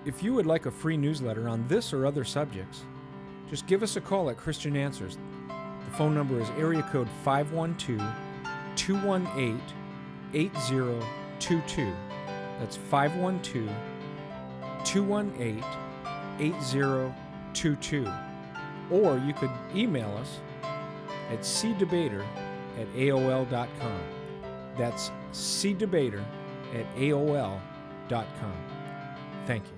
If you would like a free newsletter on this or other subjects, just give us a call at Christian Answers. The phone number is area code 512-218-8022. That's 512-218-8022. Or you could email us at cdebater@aol.com. That's cdebater@aol.com. Thank you.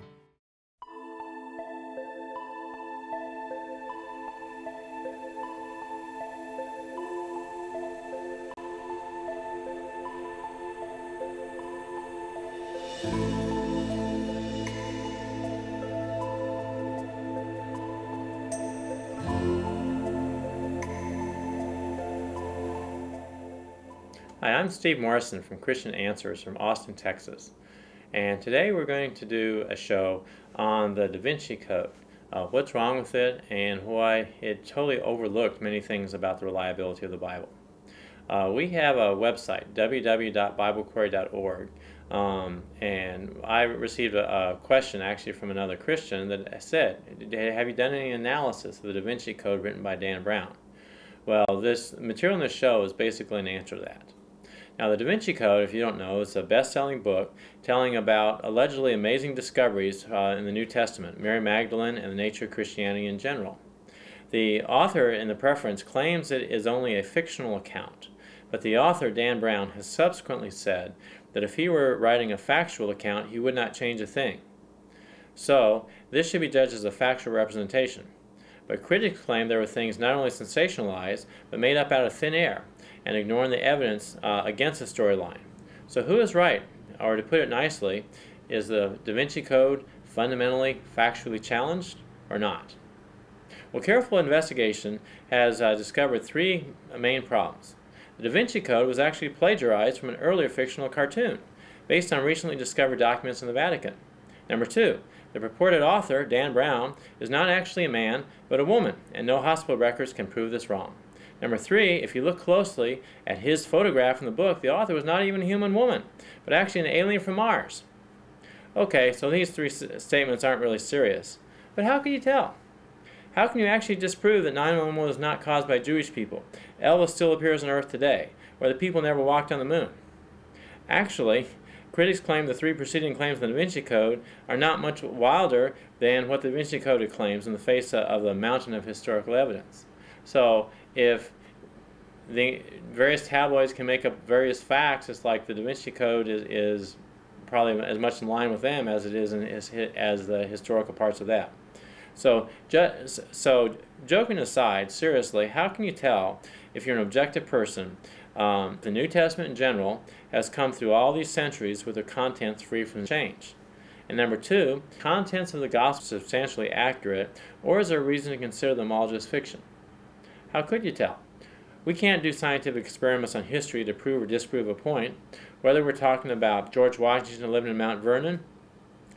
Hi, I'm Steve Morrison from Christian Answers from Austin, Texas. And today we're going to do a show on the Da Vinci Code, what's wrong with it and why it totally overlooked many things about the reliability of the Bible. We have a website, www.biblequery.org, and I received a question actually from another Christian that said, have you done any analysis of the Da Vinci Code written by Dan Brown? Well, this material in this show is basically an answer to that. Now, the Da Vinci Code, if you don't know, is a best-selling book telling about allegedly amazing discoveries in the New Testament, Mary Magdalene and the nature of Christianity in general. The author in the preface claims it is only a fictional account, but the author, Dan Brown, has subsequently said that if he were writing a factual account, he would not change a thing. So, this should be judged as a factual representation. But critics claim there were things not only sensationalized, but made up out of thin air, and ignoring the evidence against the storyline. So who is right? Or to put it nicely, is the Da Vinci Code fundamentally factually challenged or not? Well, careful investigation has discovered three main problems. The Da Vinci Code was actually plagiarized from an earlier fictional cartoon based on recently discovered documents in the Vatican. Number two, the purported author, Dan Brown, is not actually a man, but a woman, and no hospital records can prove this wrong. Number three, if you look closely at his photograph in the book, the author was not even a human woman, but actually an alien from Mars. Okay, so these three statements aren't really serious. But how can you tell? How can you actually disprove that 9/11 was not caused by Jewish people? Elvis still appears on Earth today, or the people never walked on the moon? Actually, critics claim the three preceding claims in the Da Vinci Code are not much wilder than what the Da Vinci Code claims in the face of the mountain of historical evidence. So, if the various tabloids can make up various facts, it's like the Da Vinci Code is probably as much in line with them as it is as the historical parts of that. So joking aside, seriously, how can you tell if you're an objective person? The New Testament in general has come through all these centuries with their contents free from change. And number two, contents of the gospel substantially accurate, or is there a reason to consider them all just fiction? How could you tell? We can't do scientific experiments on history to prove or disprove a point, whether we're talking about George Washington living in Mount Vernon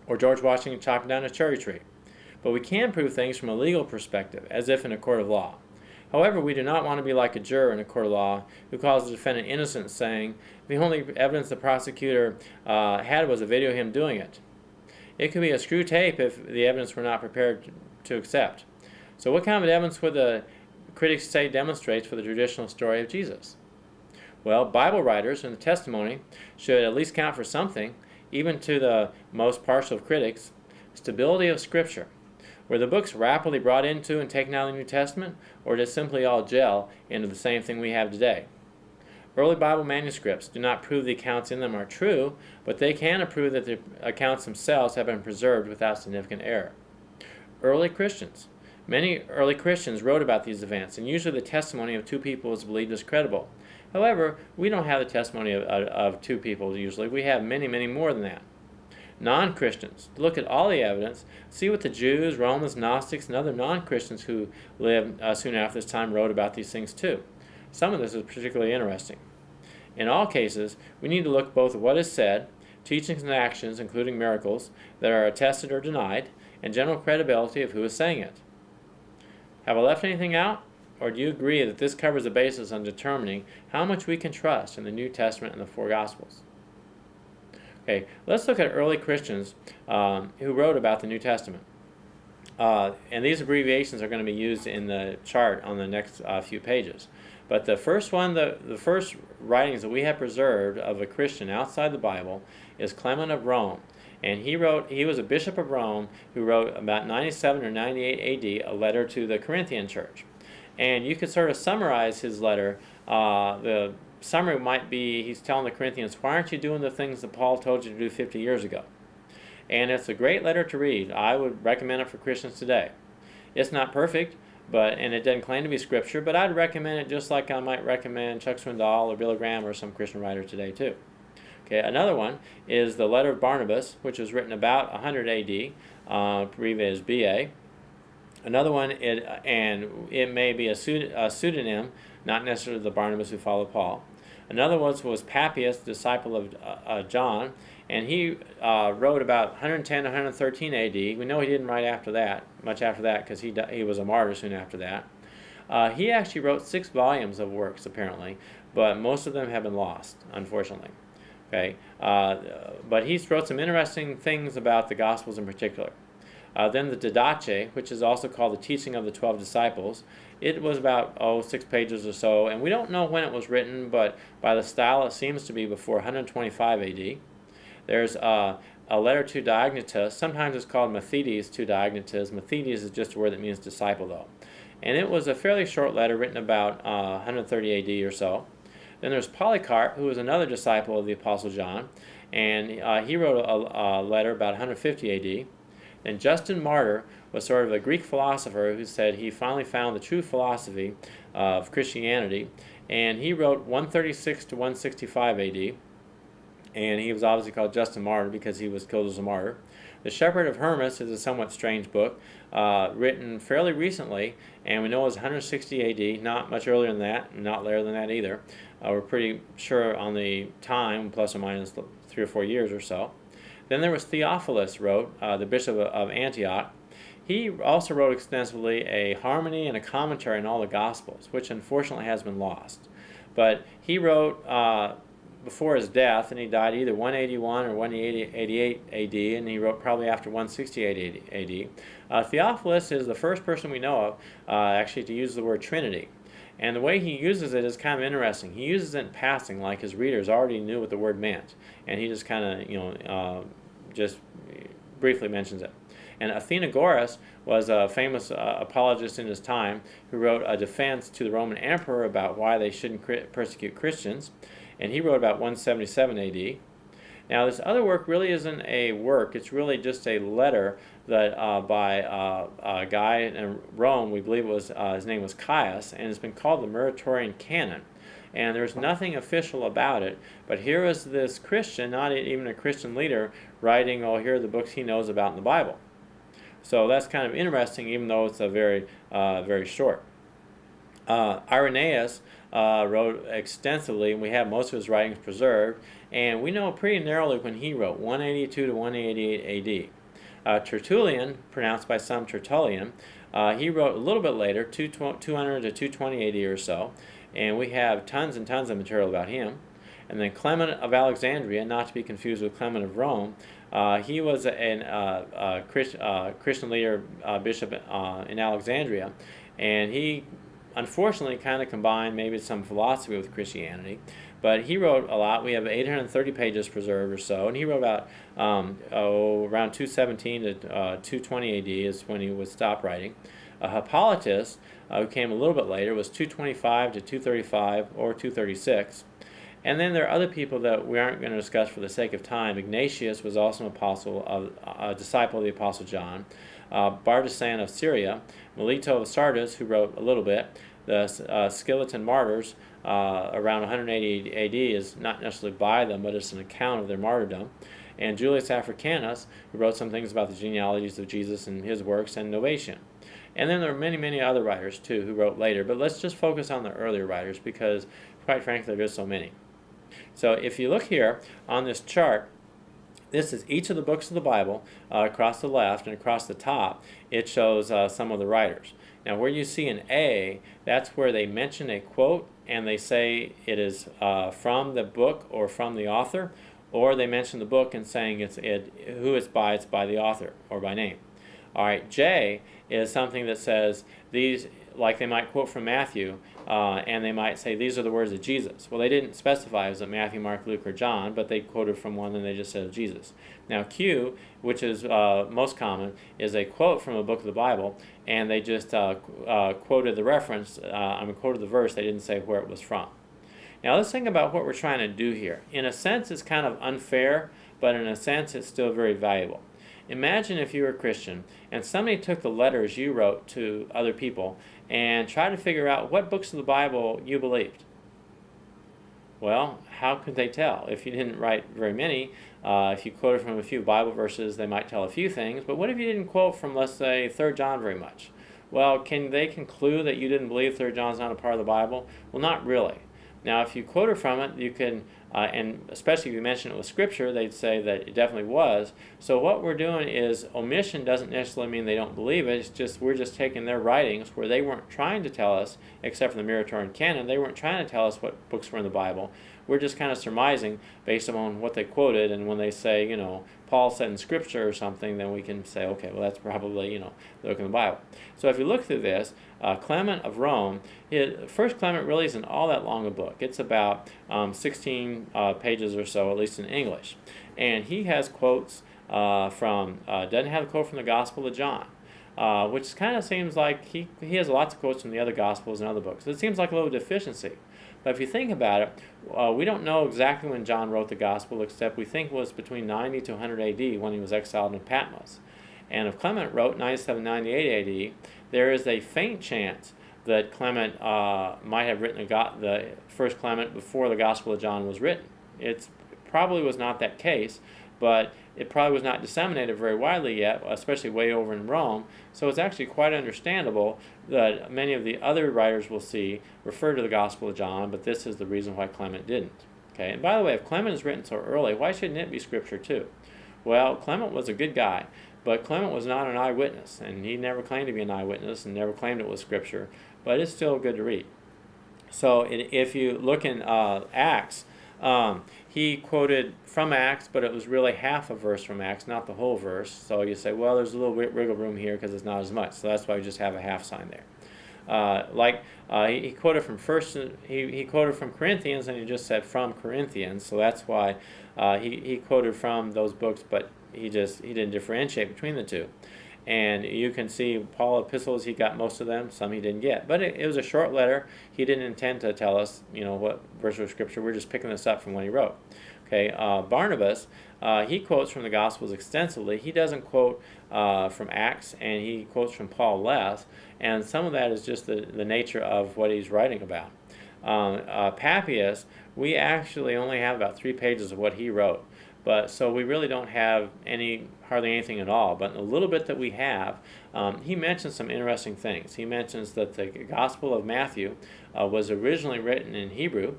or George Washington chopping down a cherry tree. But we can prove things from a legal perspective, as if in a court of law. However, we do not want to be like a juror in a court of law who calls the defendant innocent, saying the only evidence the prosecutor had was a video of him doing it. It could be a screw tape if the evidence were not prepared to accept. So what kind of evidence would the critics say demonstrates for the traditional story of Jesus? Well, Bible writers in the testimony should at least count for something, even to the most partial of critics. Stability of Scripture. Were the books rapidly brought into and taken out of the New Testament, or did it simply all gel into the same thing we have today? Early Bible manuscripts do not prove the accounts in them are true, but they can prove that the accounts themselves have been preserved without significant error. Early Christians. Many early Christians wrote about these events, and usually the testimony of two people is believed as credible. However, we don't have the testimony of two people usually. We have many, many more than that. Non-Christians. Look at all the evidence. See what the Jews, Romans, Gnostics, and other non-Christians who lived soon after this time wrote about these things too. Some of this is particularly interesting. In all cases, we need to look both at what is said, teachings and actions, including miracles, that are attested or denied, and general credibility of who is saying it. Have I left anything out? Or do you agree that this covers the basis on determining how much we can trust in the New Testament and the four Gospels? Okay, let's look at early Christians who wrote about the New Testament. And these abbreviations are going to be used in the chart on the next few pages. But the first one, the first writings that we have preserved of a Christian outside the Bible is Clement of Rome. And he was a bishop of Rome who wrote about 97 or 98 AD a letter to the Corinthian church. And you could sort of summarize his letter. The summary might be, he's telling the Corinthians, why aren't you doing the things that Paul told you to do 50 years ago? And it's a great letter to read. I would recommend it for Christians today. It's not perfect, and it doesn't claim to be scripture, but I'd recommend it just like I might recommend Chuck Swindoll or Billy Graham or some Christian writer today too. Okay, another one is the letter of Barnabas, which was written about 100 AD, abbreviated as BA. Another one, it may be a pseudonym, not necessarily the Barnabas who followed Paul. Another one was Papias, disciple of John, and he wrote about 110 to 113 AD. We know he didn't write much after that, because he was a martyr soon after that. He actually wrote 6 volumes of works, apparently, but most of them have been lost, unfortunately. Okay, but he wrote some interesting things about the Gospels in particular. Then the Didache, which is also called the Teaching of the 12 Disciples. It was about 6 pages or so, and we don't know when it was written, but by the style it seems to be before 125 AD. There's a letter to Diognetus. Sometimes it's called Methides to Diognetus. Methides is just a word that means disciple, though. And it was a fairly short letter written about 130 AD or so. Then there's Polycarp, who was another disciple of the Apostle John, and he wrote a letter about 150 AD. And Justin Martyr was sort of a Greek philosopher who said he finally found the true philosophy of Christianity, and he wrote 136 to 165 AD, and he was obviously called Justin Martyr because he was killed as a martyr. The Shepherd of Hermas is a somewhat strange book, written fairly recently, and we know it was 160 AD, not much earlier than that, not later than that either. We're pretty sure on the time, plus or minus 3 or 4 years or so. Then there was Theophilus wrote, the bishop of Antioch. He also wrote extensively a harmony and a commentary on all the Gospels, which unfortunately has been lost. But he wrote before his death, and he died either 181 or 188 AD, and he wrote probably after 168 AD. Theophilus is the first person we know of actually to use the word Trinity. And the way he uses it is kind of interesting. He uses it in passing, like his readers already knew what the word meant, and he just kind of, just briefly mentions it. And Athenagoras was a famous apologist in his time who wrote a defense to the Roman emperor about why they shouldn't persecute Christians, and he wrote about 177 AD. Now, this other work really isn't a work. It's really just a letter that by a guy in Rome, we believe it was his name was Caius, and it's been called the Muratorian Canon. And there's nothing official about it, but here is this Christian, not even a Christian leader, writing, here are the books he knows about in the Bible. So that's kind of interesting, even though it's a very, very short. Irenaeus wrote extensively, and we have most of his writings preserved, and we know pretty narrowly when he wrote, 182 to 188 AD. Tertullian, pronounced by some Tertullian, he wrote a little bit later, 200 to 220 AD or so, and we have tons and tons of material about him. And then Clement of Alexandria, not to be confused with Clement of Rome, he was a Christian leader, bishop in Alexandria, and he unfortunately kind of combined maybe some philosophy with Christianity, but he wrote a lot. We have 830 pages preserved or so, and he wrote about around 217 to 220 AD is when he would stop writing. Hippolytus, who came a little bit later, was 225 to 235 or 236. And then there are other people that we aren't going to discuss for the sake of time. Ignatius was also a disciple of the Apostle John. Bardesan of Syria, Melito of Sardis, who wrote a little bit. The Skeleton Martyrs, around 180 AD, is not necessarily by them, but it's an account of their martyrdom. And Julius Africanus, who wrote some things about the genealogies of Jesus and his works, and Novatian. And then there are many, many other writers, too, who wrote later. But let's just focus on the earlier writers because, quite frankly, there's so many. So if you look here on this chart, this is each of the books of the Bible across the left, and across the top, it shows some of the writers. Now, where you see an A, that's where they mention a quote, and they say it is from the book or from the author, or they mention the book and saying who it's by the author or by name. All right, J is something that says these, like they might quote from Matthew, and they might say these are the words of Jesus. Well, they didn't specify was it Matthew, Mark, Luke, or John, but they quoted from one and they just said Jesus. Now Q, which is most common, is a quote from a book of the Bible, and they just quoted the reference, quoted the verse, they didn't say where it was from. Now let's think about what we're trying to do here. In a sense, it's kind of unfair, but in a sense, it's still very valuable. Imagine if you were a Christian and somebody took the letters you wrote to other people and tried to figure out what books of the Bible you believed. Well, how could they tell? If you didn't write very many, if you quoted from a few Bible verses, they might tell a few things, but what if you didn't quote from, let's say, 3 John very much? Well, can they conclude that you didn't believe 3 John's not a part of the Bible? Well, not really. Now, if you quoted from it, you can, and especially if you mention it with Scripture, they'd say that it definitely was. So what we're doing is omission doesn't necessarily mean they don't believe it. It's just we're just taking their writings where they weren't trying to tell us, except for the Muratorian canon, they weren't trying to tell us what books were in the Bible. We're just kind of surmising based on what they quoted, and when they say, Paul said in Scripture or something, then we can say, okay, well, that's probably, the book in the Bible. So if you look through this, Clement of Rome, First Clement really isn't all that long a book. It's about 16 pages or so, at least in English. And he has quotes doesn't have a quote from the Gospel of John, which kind of seems like he has lots of quotes from the other Gospels and other books. It seems like a little deficiency. But if you think about it, we don't know exactly when John wrote the Gospel, except we think it was between 90 to 100 AD when he was exiled in Patmos. And if Clement wrote 97, 98 AD, there is a faint chance that Clement might have written the first Clement before the Gospel of John was written. It probably was not that case, but it probably was not disseminated very widely yet, especially way over in Rome. So it's actually quite understandable that many of the other writers we'll see refer to the Gospel of John, but this is the reason why Clement didn't. Okay, and by the way, if Clement is written so early, why shouldn't it be Scripture too? Well, Clement was a good guy, but Clement was not an eyewitness, and he never claimed to be an eyewitness and never claimed it was Scripture, but it's still good to read. So if you look in Acts, he quoted from Acts, but it was really half a verse from Acts, not the whole verse. So you say, well, there's a little wiggle room here because it's not as much. So that's why we just have a half sign there. He quoted from he quoted from Corinthians, and he just said from Corinthians. So that's why he quoted from those books, but he didn't differentiate between the two. And you can see Paul epistles, he got most of them, some he didn't get. But it was a short letter. He didn't intend to tell us, what verse of Scripture. We're just picking this up from what he wrote. Okay, Barnabas, he quotes from the Gospels extensively. He doesn't quote from Acts, and he quotes from Paul less. And some of that is just the nature of what he's writing about. Papias, we actually only have about 3 pages of what he wrote. But so we really don't have hardly anything at all. But in the little bit that we have, he mentions some interesting things. He mentions that the Gospel of Matthew was originally written in Hebrew,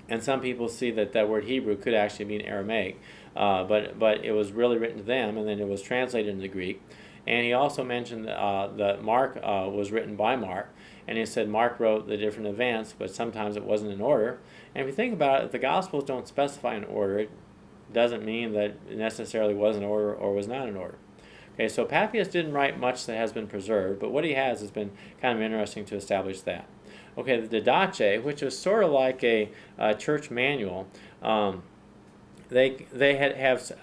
and some people see that word Hebrew could actually mean Aramaic, but it was really written to them, and then it was translated into Greek. And he also mentioned that Mark was written by Mark, and he said Mark wrote the different events, but sometimes it wasn't in order. And if you think about it, if the Gospels don't specify an order, it doesn't mean that it necessarily was in order or was not in order. Okay, so Papias didn't write much that has been preserved, but what he has been kind of interesting to establish that. Okay, the Didache, which was sort of like a church manual, they have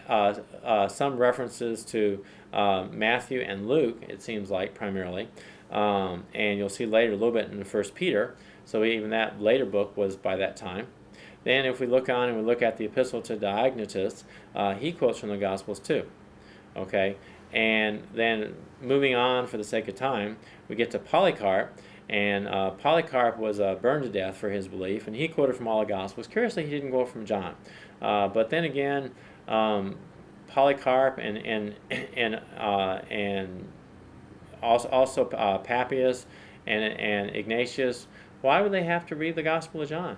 some references to Matthew and Luke, it seems like, primarily, and you'll see later a little bit in the First Peter, so even that later book was by that time. Then if we look on and we look at the Epistle to Diognetus, he quotes from the Gospels too. Okay, and then moving on for the sake of time, we get to Polycarp, and Polycarp was burned to death for his belief, and he quoted from all the Gospels. Curiously, he didn't quote from John. But then again, Polycarp and also Papias and Ignatius, why would they have to read the Gospel of John?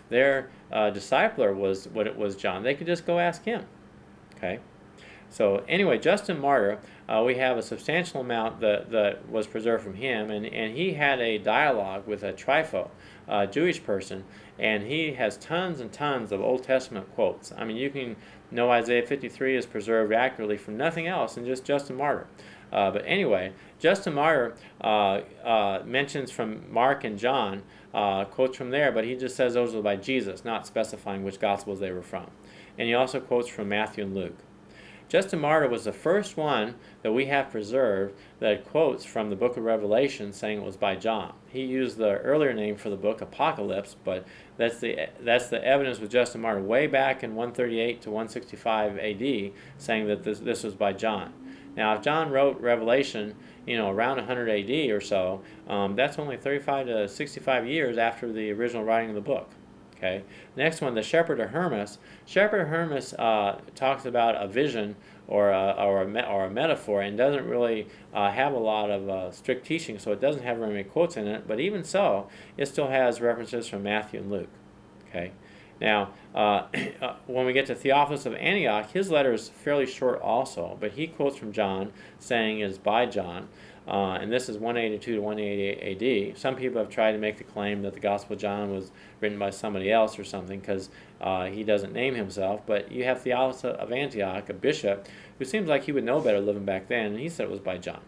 Their discipler was what it was John. They could just go ask him. Okay. So anyway, Justin Martyr, we have a substantial amount that was preserved from him, and he had a dialogue with a Trypho, a Jewish person, and he has tons and tons of Old Testament quotes. I mean, you can know Isaiah 53 is preserved accurately from nothing else than just Justin Martyr. But anyway, Justin Martyr mentions from Mark and John, quotes from there, but he just says those are by Jesus, not specifying which Gospels they were from. And he also quotes from Matthew and Luke. Justin Martyr was the first one that we have preserved that quotes from the book of Revelation saying it was by John. He used the earlier name for the book, Apocalypse, but that's the evidence with Justin Martyr way back in 138 to 165 AD saying that this was by John. Now, if John wrote Revelation, around 100 AD or so, that's only 35 to 65 years after the original writing of the book. Okay. Next one, the Shepherd of Hermas. Shepherd of Hermas talks about a vision or a metaphor, and doesn't really have a lot of strict teaching, so it doesn't have very many quotes in it. But even so, it still has references from Matthew and Luke. Okay. Now, when we get to Theophilus of Antioch, his letter is fairly short also, but he quotes from John, saying it is by John. And this is 182 to 188 AD. Some people have tried to make the claim that the Gospel of John was written by somebody else or something, because he doesn't name himself. But you have Theophilus of Antioch, a bishop, who seems like he would know better living back then, and he said it was by John.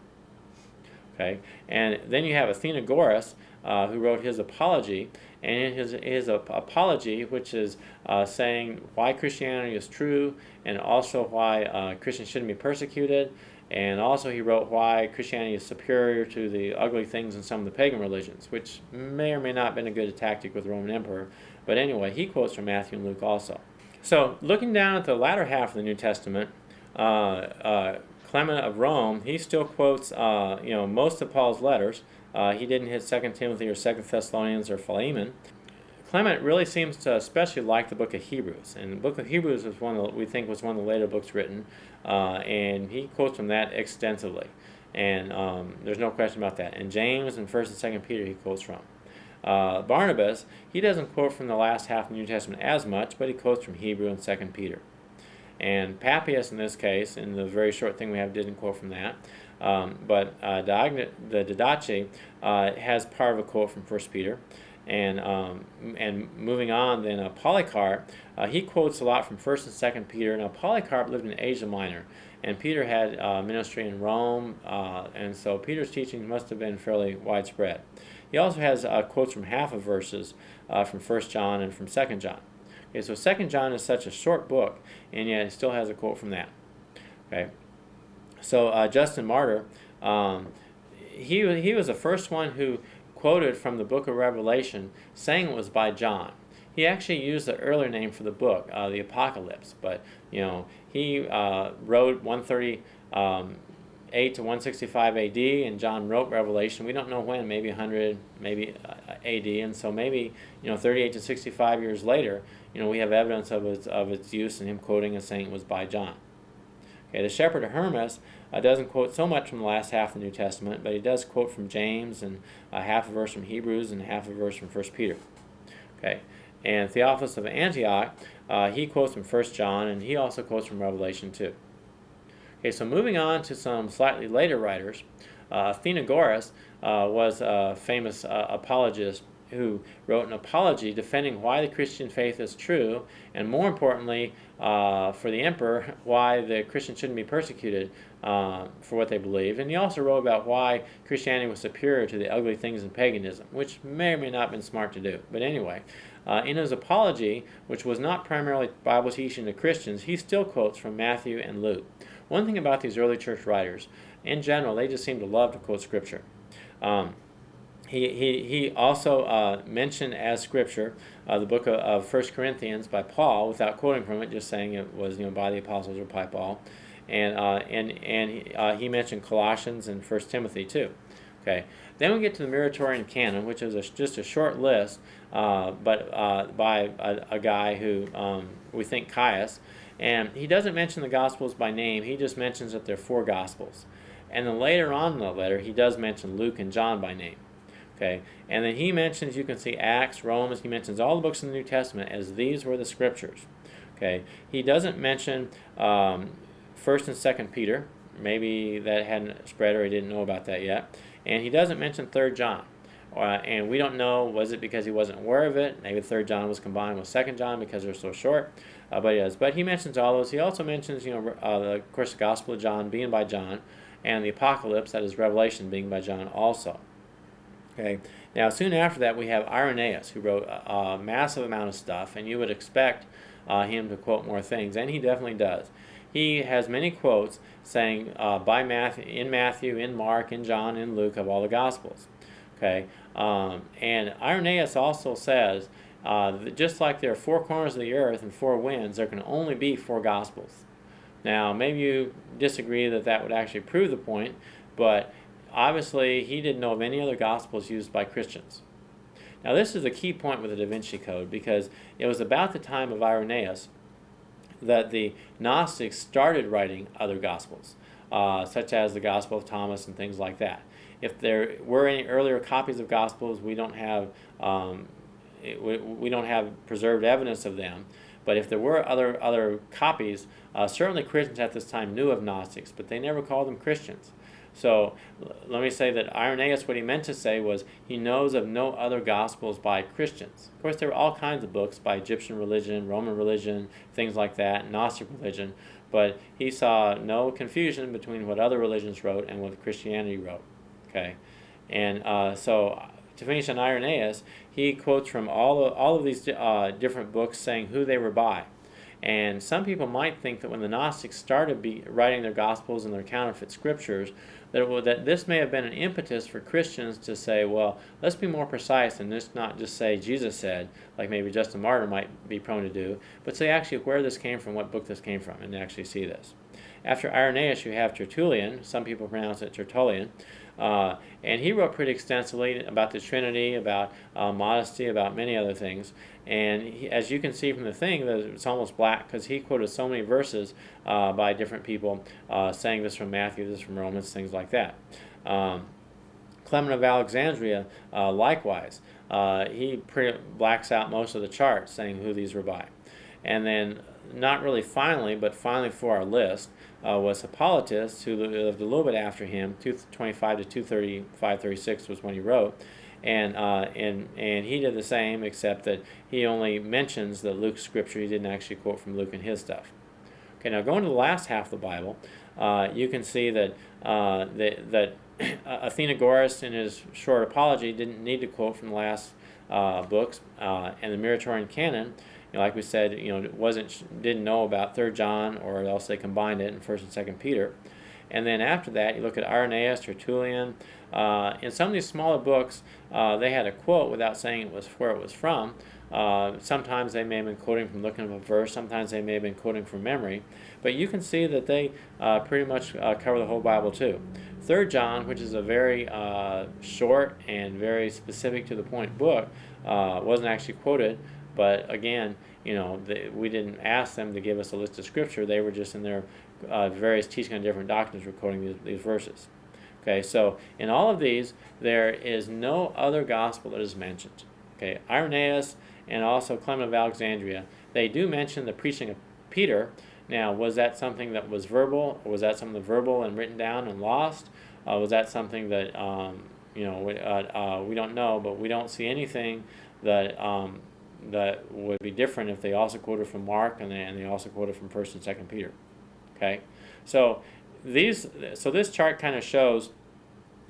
Okay, and then you have Athenagoras, who wrote his apology, and in his apology, which is saying why Christianity is true, and also why Christians shouldn't be persecuted. And also he wrote why Christianity is superior to the ugly things in some of the pagan religions, which may or may not have been a good tactic with the Roman Emperor. But anyway, he quotes from Matthew and Luke also. So looking down at the latter half of the New Testament, Clement of Rome, he still quotes most of Paul's letters. He didn't hit 2 Timothy or 2 Thessalonians or Philemon. Clement really seems to especially like the book of Hebrews, and the book of Hebrews was we think was one of the later books written, and he quotes from that extensively, and there's no question about that. And James and 1st and 2nd Peter he quotes from. Barnabas, he doesn't quote from the last half of the New Testament as much, but he quotes from Hebrew and 2nd Peter. And Papias in this case, in the very short thing we have, didn't quote from that. But the Didache has part of a quote from 1 Peter. And moving on, then Polycarp, he quotes a lot from 1st and 2nd Peter. Now Polycarp lived in Asia Minor, and Peter had ministry in Rome, and so Peter's teaching must have been fairly widespread. He also has quotes from half of verses from 1 John and from 2 John. Okay, so 2 John is such a short book, and yet it still has a quote from that. Okay, so Justin Martyr, he was the first one who quoted from the book of Revelation, saying it was by John. He actually used the earlier name for the book, the Apocalypse, but he wrote 138 to 165 AD, and John wrote Revelation. We don't know when, maybe 100, maybe AD, and so maybe 38 to 65 years later, we have evidence of its use, and him quoting and saying it was by John. Okay, the Shepherd of Hermas doesn't quote so much from the last half of the New Testament, but he does quote from James, and half a verse from Hebrews, and half a verse from 1 Peter. Okay, and Theophilus of Antioch, he quotes from 1 John, and he also quotes from Revelation too. Okay, so moving on to some slightly later writers, Athenagoras was a famous apologist who wrote an apology defending why the Christian faith is true, and more importantly, for the emperor, why the Christians shouldn't be persecuted for what they believe. And he also wrote about why Christianity was superior to the ugly things in paganism, which may or may not have been smart to do. But anyway, in his apology, which was not primarily Bible teaching to Christians, he still quotes from Matthew and Luke. One thing about these early church writers, in general, they just seem to love to quote Scripture. He also mentioned as Scripture the book of 1 Corinthians by Paul, without quoting from it, just saying it was by the apostles or by Paul, and he mentioned Colossians and 1 Timothy too. Okay, then we get to the Muratorian canon, which is just a short list, but by a guy who we think Caius, and he doesn't mention the Gospels by name. He just mentions that they're 4 Gospels, and then later on in the letter he does mention Luke and John by name. Okay, and then he mentions, you can see Acts, Romans, he mentions all the books in the New Testament as these were the Scriptures. Okay, he doesn't mention 1 First and Second Peter. Maybe that hadn't spread or he didn't know about that yet. And he doesn't mention 3rd John. And we don't know, was it because he wasn't aware of it? Maybe 3rd John was combined with 2nd John because they're so short. But he does. But he mentions all those. He also mentions, of course, the Gospel of John being by John, and the Apocalypse, that is Revelation, being by John also. Okay. Now, soon after that, we have Irenaeus, who wrote a massive amount of stuff, and you would expect him to quote more things, and he definitely does. He has many quotes saying in Matthew, in Mark, in John, in Luke, of all the Gospels. Okay, and Irenaeus also says that just like there are 4 corners of the earth and 4 winds, there can only be 4 Gospels. Now, maybe you disagree that that would actually prove the point, but obviously he didn't know of any other Gospels used by Christians. Now, this is a key point with the Da Vinci Code, because it was about the time of Irenaeus that the Gnostics started writing other Gospels, such as the Gospel of Thomas and things like that. If there were any earlier copies of Gospels, we don't have preserved evidence of them. But if there were other copies, certainly Christians at this time knew of Gnostics, but they never called them Christians. So let me say that Irenaeus, what he meant to say was he knows of no other Gospels by Christians. Of course, there were all kinds of books by Egyptian religion, Roman religion, things like that, Gnostic religion, but he saw no confusion between what other religions wrote and what Christianity wrote. Okay, and so to finish on Irenaeus, he quotes from all of these different books saying who they were by. And some people might think that when the Gnostics started writing their Gospels and their counterfeit scriptures, that this may have been an impetus for Christians to say, well, let's be more precise and not just say Jesus said, like maybe Justin Martyr might be prone to do, but say actually where this came from, what book this came from, and actually see this. After Irenaeus, you have Tertullian. Some people pronounce it Tertullian. And he wrote pretty extensively about the Trinity, about modesty, about many other things. And as you can see from the thing, it's almost black because he quoted so many verses by different people saying this from Matthew, this from Romans, things like that. Clement of Alexandria, likewise, he blacks out most of the charts saying who these were by. And then, not really finally, but finally for our list, was Hippolytus, who lived a little bit after him. 225 to 235, 36 was when he wrote. And he did the same, except that he only mentions the Luke scripture. He didn't actually quote from Luke in his stuff. Okay, now going to the last half of the Bible, you can see that Athenagoras, in his short apology, didn't need to quote from the last books, and the Muratorian canon, like we said, didn't know about 3rd John, or else they combined it in 1st and 2nd Peter. And then after that, you look at Irenaeus, Tertullian. In some of these smaller books, they had a quote without saying it was where it was from. Sometimes they may have been quoting from looking at a verse. Sometimes they may have been quoting from memory. But you can see that they pretty much cover the whole Bible too. 3rd John, which is a very short and very specific to the point book, wasn't actually quoted. But again, we didn't ask them to give us a list of scripture. They were just in their various teaching on different doctrines were quoting these verses. Okay, so in all of these, there is no other gospel that is mentioned. Okay, Irenaeus and also Clement of Alexandria, they do mention the preaching of Peter. Now, was that something that was verbal, or was that something verbal and written down and lost? Was that something that we don't know, but we don't see anything that that would be different if they also quoted from Mark and they also quoted from 1st and 2nd Peter. Okay, so this chart kind of shows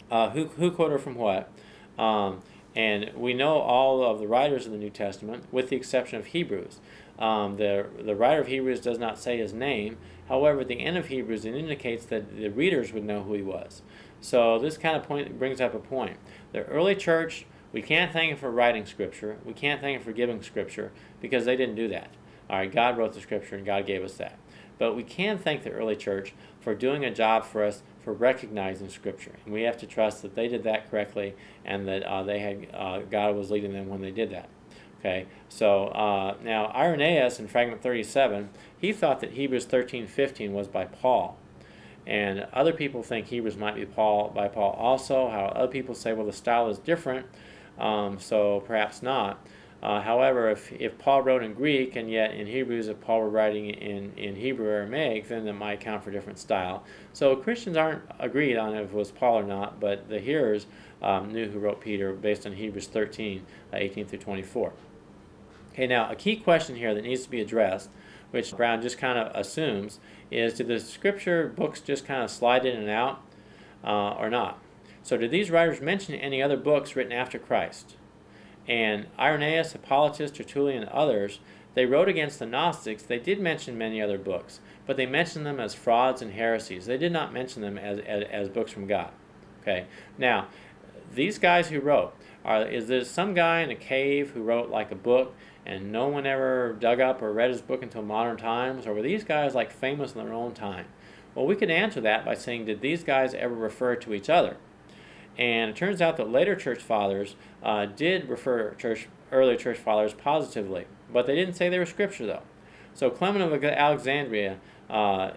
who quoted from what, and we know all of the writers of the New Testament, with the exception of Hebrews. The writer of Hebrews does not say his name. However, at the end of Hebrews, it indicates that the readers would know who he was. So this kind of brings up a point. The early church, we can't thank him for writing Scripture. We can't thank him for giving Scripture, because they didn't do that. All right, God wrote the Scripture and God gave us that. But we can thank the early church for doing a job for us for recognizing Scripture. And we have to trust that they did that correctly, and that God was leading them when they did that. Okay, so now Irenaeus in fragment 37, he thought that Hebrews 13:15 was by Paul. And other people think Hebrews might be by Paul also. How other people say, well, the style is different, so perhaps not. However, if Paul wrote in Greek and yet in Hebrews, if Paul were writing in Hebrew or Aramaic, then that might account for different style. So Christians aren't agreed on if it was Paul or not, but the hearers knew who wrote Peter based on Hebrews 13, 18 through 24. Okay, now a key question here that needs to be addressed, which Brown just kind of assumes, is did the scripture books just kind of slide in and out or not? So did these writers mention any other books written after Christ? And Irenaeus, Hippolytus, Tertullian, and others, they wrote against the Gnostics. They did mention many other books, but they mentioned them as frauds and heresies. They did not mention them as books from God. Okay, now these guys who wrote, is there some guy in a cave who wrote like a book and no one ever dug up or read his book until modern times, or were these guys like famous in their own time? Well, we could answer that by saying, did these guys ever refer to each other? And it turns out that later church fathers did refer early church fathers positively, but they didn't say they were scripture though. So Clement of Alexandria,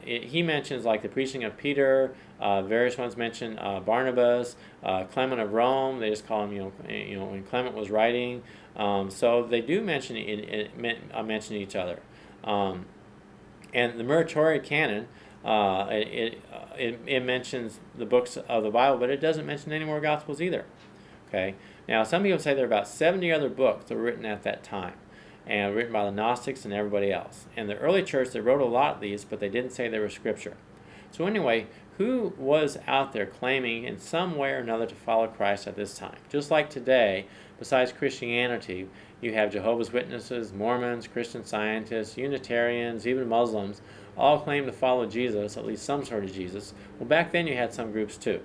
he mentions like the preaching of Peter. Various ones mention Barnabas. Clement of Rome, they just call him, when Clement was writing. So they do mention each other. And the Muratori canon, it mentions the books of the Bible, but it doesn't mention any more Gospels either. Okay. Now, some people say there are about 70 other books that were written at that time, and written by the Gnostics and everybody else. And the early church, they wrote a lot of these, but they didn't say they were scripture. So anyway, who was out there claiming in some way or another to follow Christ at this time? Just like today, besides Christianity, you have Jehovah's Witnesses, Mormons, Christian Scientists, Unitarians, even Muslims, all claim to follow Jesus, at least some sort of Jesus. Well, back then you had some groups too.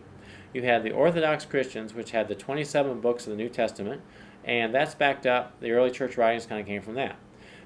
You had the Orthodox Christians, which had the 27 books of the New Testament, and that's backed up. The early church writings kind of came from that.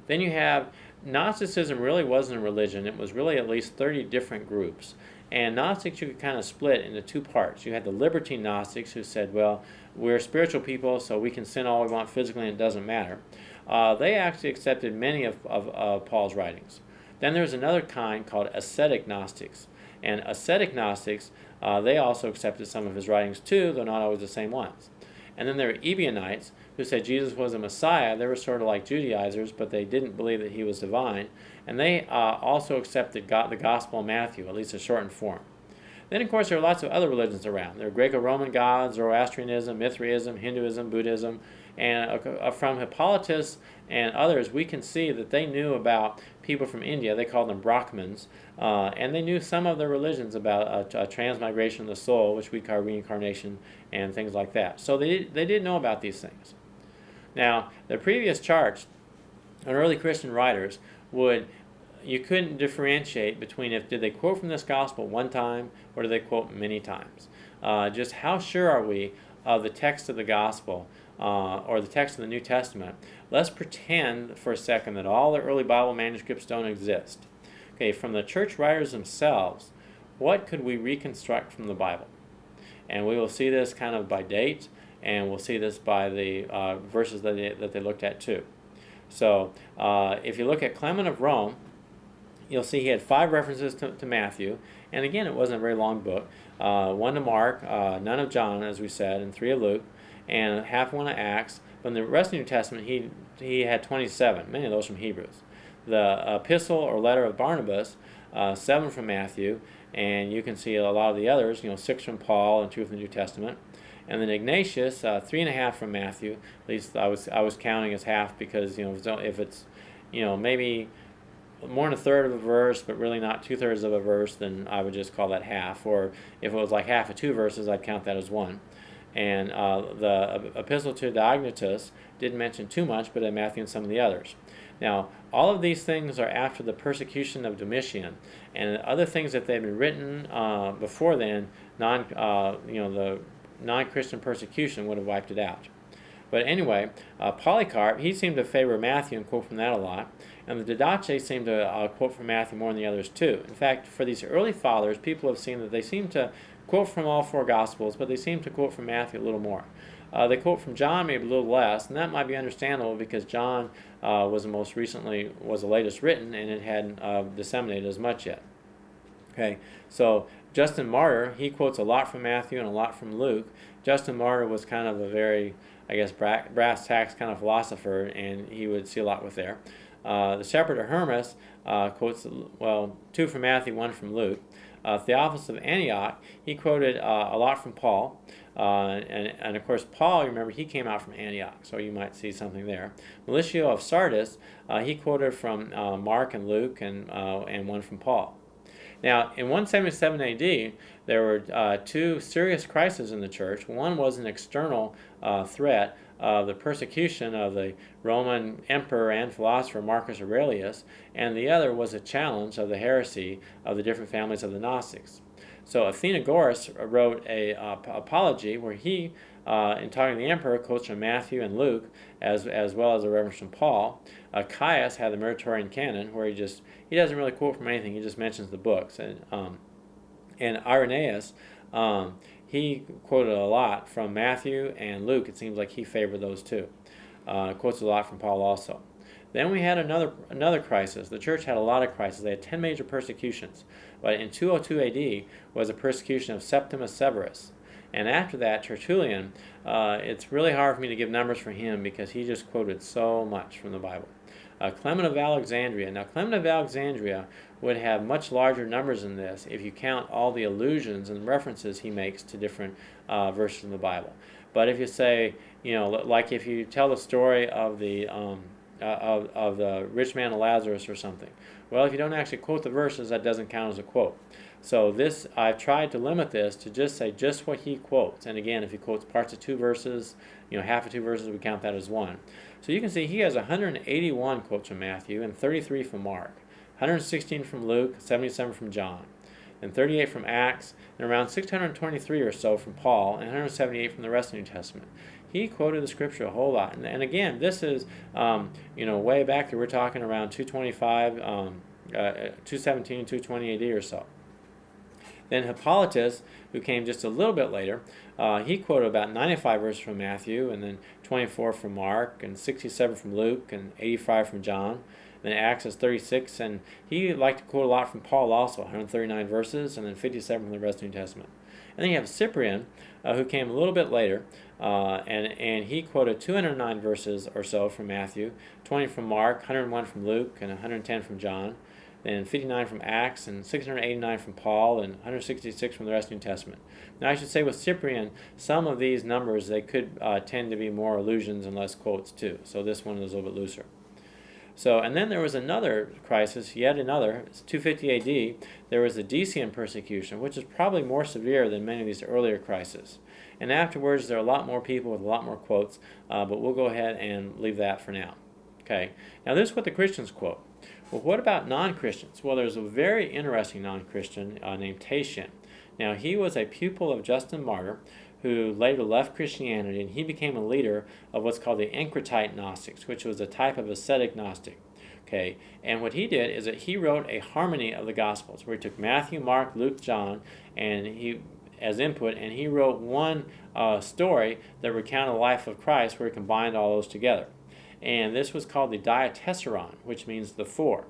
Then you have Gnosticism really wasn't a religion. It was really at least 30 different groups. And Gnostics you could kind of split into two parts. You had the libertine Gnostics who said, well, we're spiritual people, so we can sin all we want physically and it doesn't matter. They actually accepted many of Paul's writings. Then there's another kind called ascetic Gnostics. And ascetic Gnostics, they also accepted some of his writings too, though not always the same ones. And then there were Ebionites who said Jesus was a Messiah. They were sort of like Judaizers, but they didn't believe that he was divine. And they also accepted the Gospel of Matthew, at least a shortened form. Then, of course, there are lots of other religions around. There are Greco-Roman gods, Zoroastrianism, Mithraism, Hinduism, Buddhism. And from Hippolytus and others, we can see that they knew about people from India. They called them Brahmins. And they knew some of their religions about a transmigration of the soul, which we call reincarnation, and things like that. So they did know about these things. Now, the previous charts on early Christian writers you couldn't differentiate between did they quote from this gospel one time or did they quote many times. Just how sure are we of the text of the gospel or the text of the New Testament? Let's pretend for a second that all the early Bible manuscripts don't exist. Okay, from the church writers themselves, what could we reconstruct from the Bible? And we will see this kind of by date, and we'll see this by the verses that they looked at too. So if you look at Clement of Rome, you'll see he had 5 references to Matthew, and again, it wasn't a very long book. 1 to Mark, none of John, as we said, and 3 of Luke, and half one of Acts. But in the rest of the New Testament, he had 27, many of those from Hebrews. The epistle or letter of Barnabas, 7 from Matthew, and you can see a lot of the others, 6 from Paul and 2 from the New Testament. And then Ignatius, 3.5 from Matthew. At least I was counting as half because if it's maybe more than a third of a verse, but really not 2/3 of a verse, then I would just call that half. Or if it was like half of 2 verses, I'd count that as 1. And the epistle to Diognetus didn't mention too much, but in Matthew and some of the others. Now, all of these things are after the persecution of Domitian, and other things that they've been written before then, the non-Christian persecution would have wiped it out. But anyway, Polycarp, he seemed to favor Matthew and quote from that a lot, and the Didache seemed to quote from Matthew more than the others too. In fact, for these early fathers, people have seen that they seem to quote from all 4 Gospels, but they seem to quote from Matthew a little more. They quote from John maybe a little less, and that might be understandable because John was the latest written, and it hadn't disseminated as much yet. Okay, so Justin Martyr, he quotes a lot from Matthew and a lot from Luke, Justin Martyr was kind of a very, I guess, brass tacks kind of philosopher, and he would see a lot with there. The Shepherd of Hermas quotes, well, 2 from Matthew, 1 from Luke. Theophilus of Antioch, he quoted a lot from Paul. And of course, Paul, remember, he came out from Antioch, so you might see something there. Melitio of Sardis, he quoted from Mark and Luke and 1 from Paul. Now, in 177 AD, there were 2 serious crises in the church. One was an external threat of the persecution of the Roman emperor and philosopher Marcus Aurelius, and the other was a challenge of the heresy of the different families of the Gnostics. So Athenagoras wrote a apology where he, in talking to the emperor, quotes from Matthew and Luke, as well as a reference from Paul. Caius had the Muratorian canon, where he doesn't really quote from anything; he just mentions the books. And Irenaeus, he quoted a lot from Matthew and Luke. It seems like he favored those two. Quotes a lot from Paul also. Then we had another crisis. The church had a lot of crises. They had 10 major persecutions. But in 202 AD was a persecution of Septimus Severus. And after that, Tertullian, it's really hard for me to give numbers for him because he just quoted so much from the Bible. Clement of Alexandria. Now, Clement of Alexandria would have much larger numbers than this if you count all the allusions and references he makes to different verses in the Bible. But if you say, like if you tell the story of the rich man and Lazarus or something, well, if you don't actually quote the verses, that doesn't count as a quote. So I've tried to limit this to just say just what he quotes. And again, if he quotes parts of 2 verses, half of 2 verses, we count that as 1. So you can see he has 181 quotes from Matthew and 33 from Mark, 116 from Luke, 77 from John, and 38 from Acts, and around 623 or so from Paul, and 178 from the rest of the New Testament. He quoted the Scripture a whole lot. And again, this is, way back there. We're talking around 225, 217, 220 AD or so. Then Hippolytus, who came just a little bit later, he quoted about 95 verses from Matthew, and then 24 from Mark, and 67 from Luke, and 85 from John. Then Acts is 36, and he liked to quote a lot from Paul also, 139 verses, and then 57 from the rest of the New Testament. And then you have Cyprian, who came a little bit later, and he quoted 209 verses or so from Matthew, 20 from Mark, 101 from Luke, and 110 from John. Then 59 from Acts, and 689 from Paul, and 166 from the rest of the New Testament. Now I should say with Cyprian, some of these numbers, they could tend to be more allusions and less quotes too. So this one is a little bit looser. So, and then there was another crisis, yet another, it's 250 AD, there was the Decian persecution, which is probably more severe than many of these earlier crises. And afterwards, there are a lot more people with a lot more quotes, but we'll go ahead and leave that for now. Okay, now this is what the Christians quote. Well, what about non-Christians? Well, there's a very interesting non-Christian named Tatian. Now, he was a pupil of Justin Martyr, who later left Christianity, and he became a leader of what's called the Encretite Gnostics, which was a type of ascetic Gnostic. Okay, and what he did is that he wrote a harmony of the Gospels, where he took Matthew, Mark, Luke, John, and he as input, and he wrote one story that recounted the life of Christ, where he combined all those together. And this was called the Diatessaron, which means the four.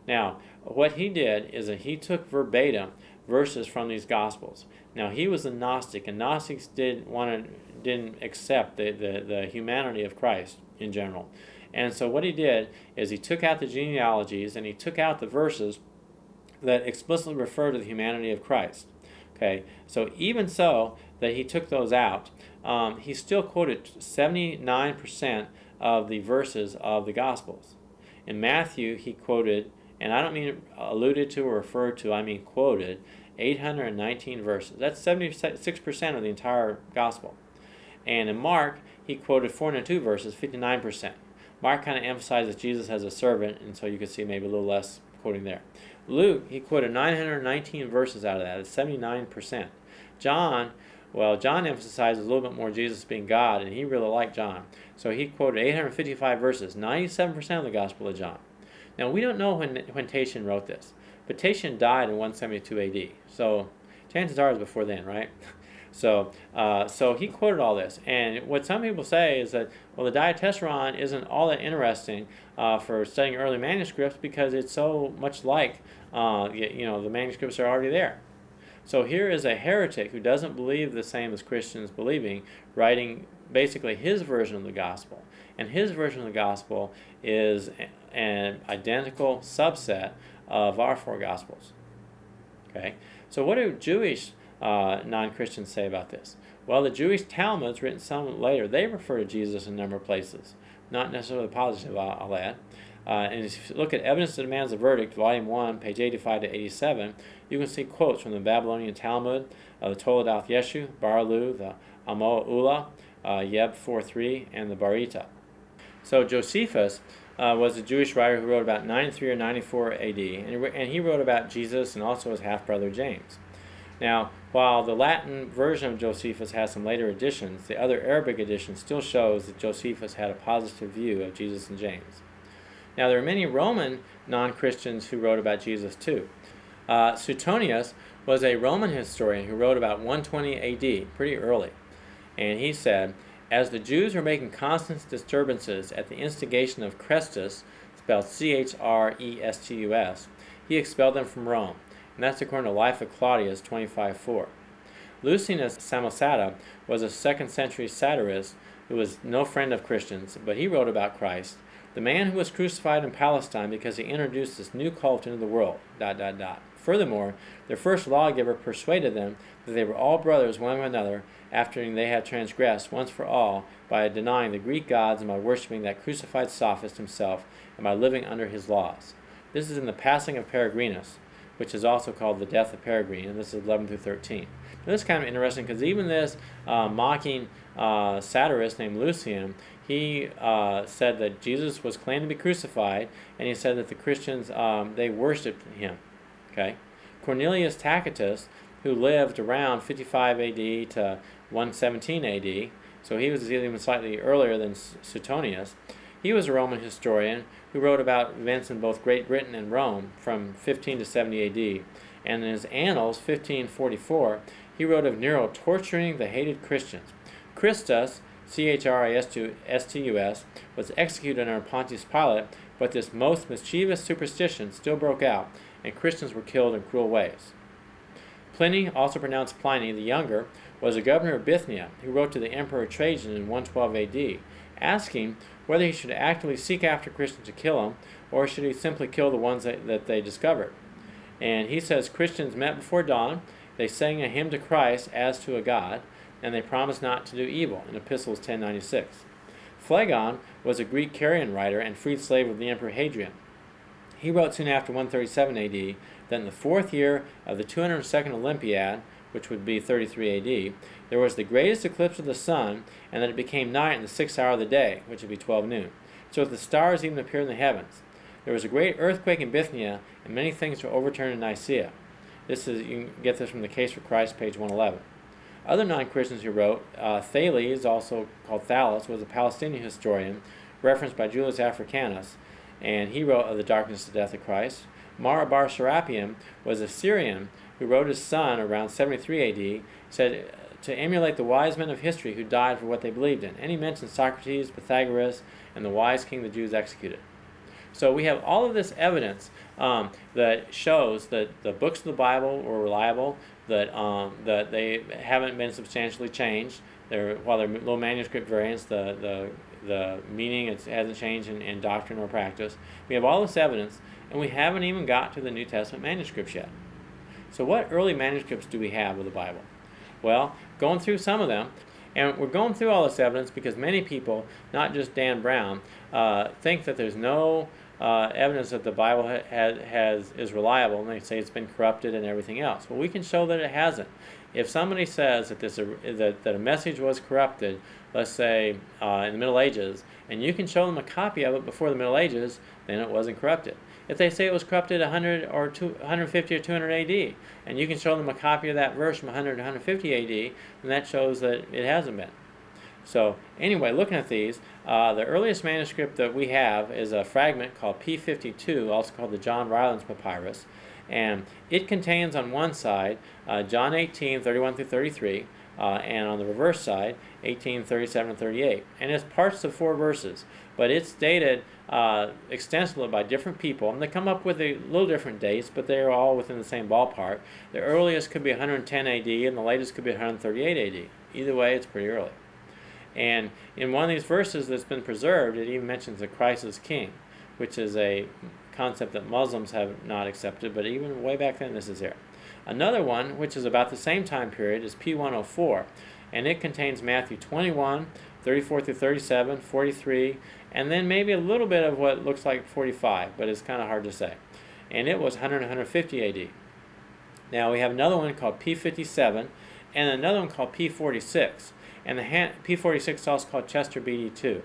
Now, what he did is that he took verbatim verses from these Gospels. Now, he was a Gnostic, and Gnostics didn't accept the humanity of Christ in general. And so what he did is he took out the genealogies and he took out the verses that explicitly refer to the humanity of Christ. Okay, so even so that he took those out, he still quoted 79% of the verses of the Gospels. In Matthew, he quoted, and I don't mean alluded to or referred to, I mean quoted, 819 verses. That's 76% of the entire Gospel. And in Mark, he quoted 402 verses, 59%. Mark kind of emphasizes Jesus as a servant, and so you can see maybe a little less quoting there. Luke, he quoted 919 verses out of that. It's 79%. John emphasizes a little bit more Jesus being God, and he really liked John. So he quoted 855 verses, 97% of the Gospel of John. Now, we don't know when Tatian wrote this, but Tatian died in 172 AD. So chances are it's before then, right? So he quoted all this. And what some people say is that, well, the Diatessaron isn't all that interesting for studying early manuscripts because it's so much like, the manuscripts are already there. So here is a heretic who doesn't believe the same as Christians believing, writing basically his version of the gospel. And his version of the gospel is an identical subset of our four gospels. Okay, so what do Jewish non-Christians say about this? Well, the Jewish Talmuds, written some later, they refer to Jesus in a number of places. Not necessarily positive, I'll add. And if you look at Evidence That Demands a Verdict, Volume 1, page 85 to 87, you can see quotes from the Babylonian Talmud, the Toledoth Yeshu, Barlu, the Amo Ula, Yeb 4.3, and the Barita. So Josephus was a Jewish writer who wrote about 93 or 94 AD, and he wrote about Jesus and also his half-brother James. Now, while the Latin version of Josephus has some later additions, the other Arabic edition still shows that Josephus had a positive view of Jesus and James. Now, there are many Roman non-Christians who wrote about Jesus too. Suetonius was a Roman historian who wrote about 120 AD, pretty early. And he said, as the Jews were making constant disturbances at the instigation of Chrestus, spelled Chrestus, he expelled them from Rome. And that's according to Life of Claudius 25:4. Lucianus Samosata was a 2nd century satirist who was no friend of Christians, but he wrote about Christ, the man who was crucified in Palestine because he introduced this new cult into the world, ... Furthermore, their first lawgiver persuaded them that they were all brothers one with another after they had transgressed once for all by denying the Greek gods and by worshiping that crucified sophist himself and by living under his laws. This is in the Passing of Peregrinus, which is also called the Death of Peregrine, and this is 11 through 13. Now, this is kind of interesting because even this mocking satirist named Lucian, he said that Jesus was claimed to be crucified, and he said that the Christians, they worshipped him. Okay, Cornelius Tacitus, who lived around 55 AD to 117 AD, so he was even slightly earlier than Suetonius, he was a Roman historian who wrote about events in both Great Britain and Rome from 15 to 70 AD. And in his Annals, 1544, he wrote of Nero torturing the hated Christians. Christus, Christus, was executed under Pontius Pilate, but this most mischievous superstition still broke out, and Christians were killed in cruel ways. Pliny, also pronounced Pliny the Younger, was a governor of Bithynia who wrote to the Emperor Trajan in 112 AD, asking whether he should actively seek after Christians to kill them, or should he simply kill the ones that they discovered. And he says Christians met before dawn, they sang a hymn to Christ as to a god, and they promised not to do evil, in Epistles 1096. Phlegon was a Greek Carian writer and freed slave of the Emperor Hadrian. He wrote soon after 137 AD that in the 4th year of the 202nd Olympiad, which would be 33 AD, there was the greatest eclipse of the sun, and that it became night in the 6th hour of the day, which would be 12 noon, so that the stars even appeared in the heavens. There was a great earthquake in Bithynia, and many things were overturned in Nicaea. You can get this from the Case for Christ, page 111. Other non-Christians who wrote, Thales, also called Thales, was a Palestinian historian, referenced by Julius Africanus, and he wrote of the darkness and death of Christ. Marabar Serapion was a Syrian who wrote his son around 73 AD, said to emulate the wise men of history who died for what they believed in. And he mentioned Socrates, Pythagoras, and the wise king the Jews executed. So we have all of this evidence that shows that the books of the Bible were reliable, that they haven't been substantially changed. While they're little manuscript variants, the meaning hasn't changed in doctrine or practice. We have all this evidence, and we haven't even got to the New Testament manuscripts yet. So what early manuscripts do we have of the Bible? Well, going through some of them, and we're going through all this evidence because many people, not just Dan Brown, think that there's no evidence that the Bible is reliable, and they say it's been corrupted and everything else. Well, we can show that it hasn't. If somebody says that a message was corrupted, let's say in the Middle Ages, and you can show them a copy of it before the Middle Ages, then it wasn't corrupted. If they say it was corrupted 100 or 150 or 200 AD, and you can show them a copy of that verse from 100 to 150 AD, then that shows that it hasn't been. So anyway, looking at these, the earliest manuscript that we have is a fragment called P52, also called the John Rylands Papyrus, And it contains on one side John 18, 31 through 33, and on the reverse side, 18, 37, and 38. And it's parts of 4 verses, but it's dated extensively by different people. And they come up with a little different dates, but they're all within the same ballpark. The earliest could be 110 AD, and the latest could be 138 AD. Either way, it's pretty early. And in one of these verses that's been preserved, it even mentions that Christ is king, which is a concept that Muslims have not accepted, but even way back then, this is there. Another one, which is about the same time period, is P104, and it contains Matthew 21, 34 through 37, 43, and then maybe a little bit of what looks like 45, but it's kind of hard to say. And it was 100 150 AD. Now we have another one called P57, and another one called P46, and the P46 is also called Chester BD2.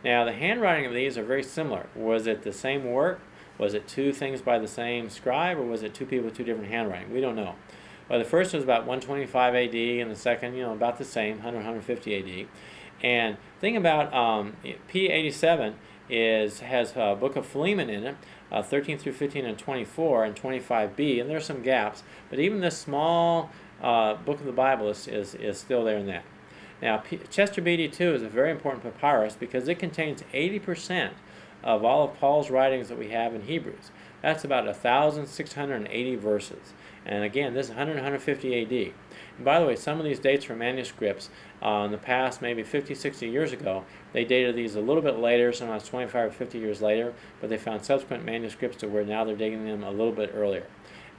Now the handwriting of these are very similar. Was it the same work? Was it 2 things by the same scribe, or was it 2 people with 2 different handwriting? We don't know. Well, the first was about 125 AD, and the second, about the same, 100, 150 AD. And the thing about P87 has a book of Philemon in it, 13 through 15 and 24, and 25b, and there's some gaps. But even this small book of the Bible is still there in that. Now, Chester BD2 is a very important papyrus because it contains 80% of all of Paul's writings that we have in Hebrews. That's about 1,680 verses. And again, this is 100 150 AD. And by the way, some of these dates from manuscripts in the past, maybe 50, 60 years ago, they dated these a little bit later, sometimes 25 or 50 years later, but they found subsequent manuscripts to where now they're dating them a little bit earlier.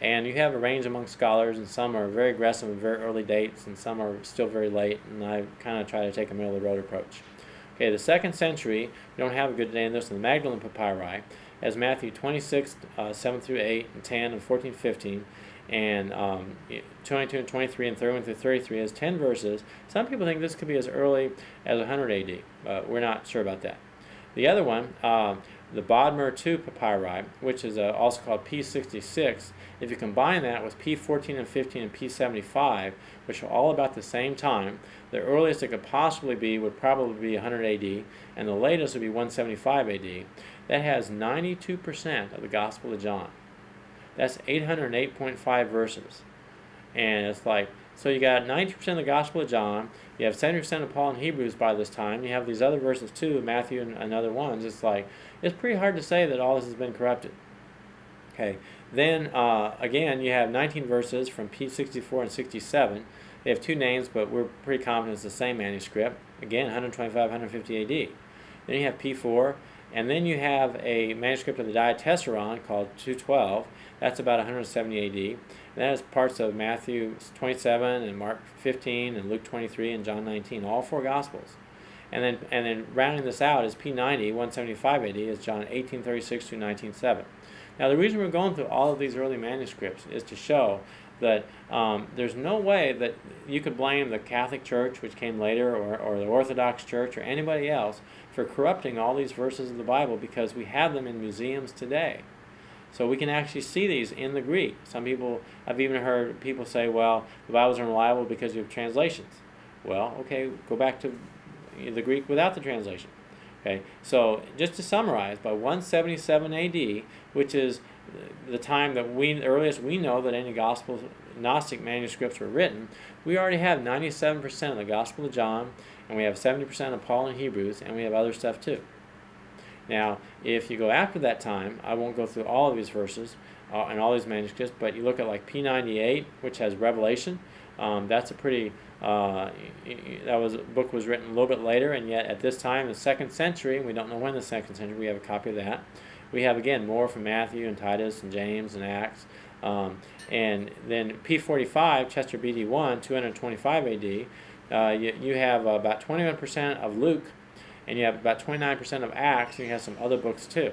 And you have a range among scholars, and some are very aggressive and very early dates, and some are still very late, and I kind of try to take a middle-of-the-road approach. Okay, the 2nd century, we don't have a good day in this, in the Magdalene Papyri, as Matthew 26, 7 through 8, and 10, and 14, 15, and 22 and 23, and 31 through 33 has 10 verses. Some people think this could be as early as 100 AD, but we're not sure about that. The other one, the Bodmer II Papyri, which is also called P66, if you combine that with P14 and 15 and P75, which are all about the same time, the earliest it could possibly be would probably be 100 AD, and the latest would be 175 AD. That has 92% of the Gospel of John. That's 808.5 verses. And it's like, so you got 90% of the Gospel of John, you have 70% of Paul and Hebrews by this time, you have these other verses too, Matthew and other ones. It's like, it's pretty hard to say that all this has been corrupted. Okay, then again, you have 19 verses from P64 and 67. They have 2 names, but we're pretty confident it's the same manuscript. Again, 125, 150 AD. Then you have P4, and then you have a manuscript of the Diatessaron called 212. That's about 170 AD. And that has parts of Matthew 27 and Mark 15 and Luke 23 and John 19, all 4 Gospels. And then rounding this out is P90, 175 AD, is John 1836 through 19:7. Now the reason we're going through all of these early manuscripts is to show that there's no way that you could blame the Catholic Church, which came later, or the Orthodox Church, or anybody else for corrupting all these verses of the Bible, because we have them in museums today. So we can actually see these in the Greek. Some people, I've even heard people say, well, the Bible's unreliable because you have translations. Well, okay, go back to the Greek without the translation. Okay, so just to summarize, by 177 AD, which is the time that the earliest we know that any Gospel Gnostic manuscripts were written, we already have 97% of the Gospel of John, and we have 70% of Paul and Hebrews, and we have other stuff too. Now, if you go after that time, I won't go through all of these verses and all these manuscripts, but you look at like P98, which has Revelation. That's a pretty book was written a little bit later, and yet at this time, the 2nd century, we don't know when the 2nd century, we have a copy of that. We have, again, more from Matthew and Titus and James and Acts. And then P45, Chester BD1, 225 AD, you have about 21% of Luke, and you have about 29% of Acts, and you have some other books too.